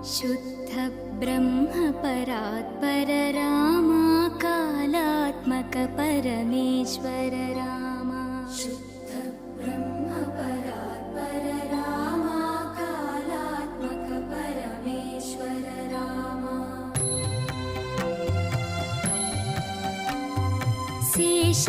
शुद्ध ब्रह्म परात्पर रामा कालात्मक परमेश्वर रामा शुद्ध ब्रह्म परात्पर रामा कालात्मक परमेश्वर रामा शेष